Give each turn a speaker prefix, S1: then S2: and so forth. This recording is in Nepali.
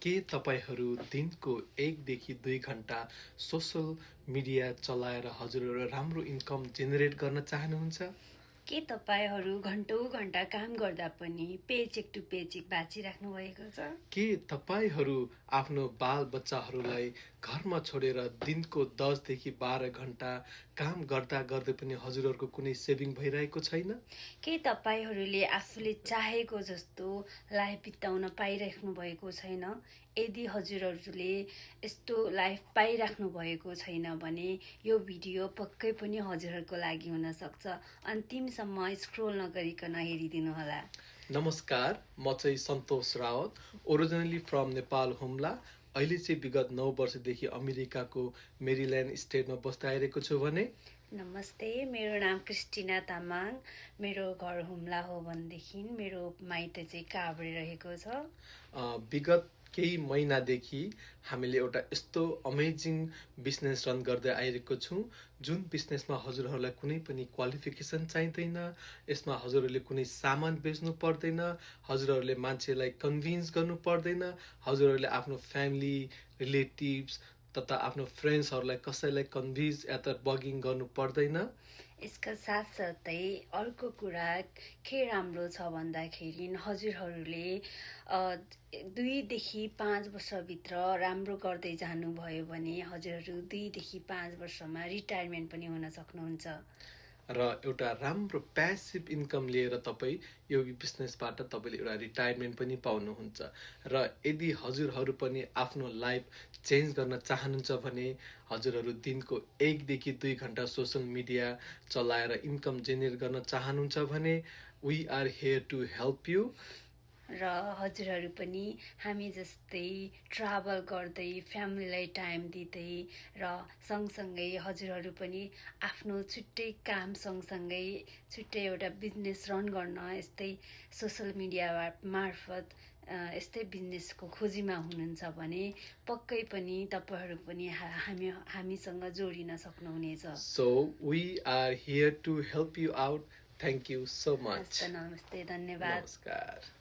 S1: के तपाईहरू दिनको 1 देखि 2 घण्टा सोशल मिडिया चलाएर हजुरहरू राम्रो इन्कम जेनेरेट गर्न चाहनुहुन्छ?
S2: के तपाईहरू घण्टौं घण्टा काम गर्दा पनि पेचेक टु पेचेक बाँचिराख्नु भएको छ?
S1: के तपाईहरू आफ्नो बालबच्चाहरूलाई घरमा छोडेर दिनको 10 देखि 12 घण्टा काम गर्दा गर्दै पनि हजुरहरूको कुनै सेभिङ भइरहेको छैन?
S2: के तपाईहरूले आफूले चाहेको जस्तो लाइफ बिताउन पाइराख्नु भएको छैन? यदि हजुरहरूले यस्तो लाइफ पाइराख्नु भएको छैन भने यो भिडियो पक्कै पनि हजुरहरूको लागि हुन सक्छ। अन्तिमसम्म स्क्रोल नगरिकन हेरिदिनुहोला।
S1: नमस्कार, म चाहिँ सन्तोष रावत, ओरिजिनली फ्रम नेपाल हुम्ला। अहिले चाहिँ विगत 9 वर्षदेखि अमेरिकाको मेरील्यान्ड स्टेटमा बस्दै आइरहेको छु भने।
S2: नमस्ते, मेरो नाम क्रिस्टिना तामाङ, मेरो घर हुम्ला हो भनेदेखि मेरो माइत चाहिँ काभ्रे रहेको छ।
S1: विगत केही महिनादेखि हामीले एउटा यस्तो अमेजिङ बिजनेस रन गर्दै आइरहेको छौँ जुन बिजनेसमा हजुरहरूलाई कुनै पनि क्वालिफिकेसन चाहिँदैन। यसमा हजुरहरूले कुनै सामान बेच्नु पर्दैन, हजुरहरूले मान्छेलाई कन्भिन्स गर्नु पर्दैन, हजुरहरूले आफ्नो फ्यामिली रिलेटिभ्स तथा आफ्नो फ्रेन्ड्सहरूलाई कसैलाई कन्भिन्स या त बगिङ गर्नु पर्दैन।
S2: यसका साथसाथै अर्को कुरा के राम्रो छ भन्दाखेरि हजुरहरूले 2 देखि 5 वर्षभित्र राम्रो गर्दै जानुभयो भने हजुरहरू 2 देखि 5 वर्षमा रिटायरमेन्ट पनि हुन सक्नुहुन्छ
S1: र एउटा राम्रो प्यासिभ इन्कम लिएर तपाईँ यो बिजनेसबाट तपाईँले एउटा रिटायरमेन्ट पनि पाउनुहुन्छ। र यदि हजुरहरू पनि आफ्नो लाइफ चेन्ज गर्न चाहनुहुन्छ भने हजुरहरू दिनको 1 देखि 2 घण्टा सोसल मिडिया चलाएर इन्कम जेनेरेट गर्न चाहनुहुन्छ भने we are here to help you.
S2: र हजुरहरू पनि हामी जस्तै ट्राभल गर्दै फ्यामिलीलाई टाइम दिँदै र सँगसँगै हजुरहरू पनि आफ्नो छुट्टै काम सँगसँगै छुट्टै एउटा बिजनेस रन गर्न यस्तै सोसल मिडिया मार्फत यस्तै बिजनेसको खोजीमा हुनुहुन्छ भने पक्कै पनि तपाईँहरू पनि हामीसँग जोडिन सक्नुहुनेछ।
S1: So we are here to help you out. Thank you so much.
S2: नमस्ते, धन्यवाद।
S1: नमस्कार।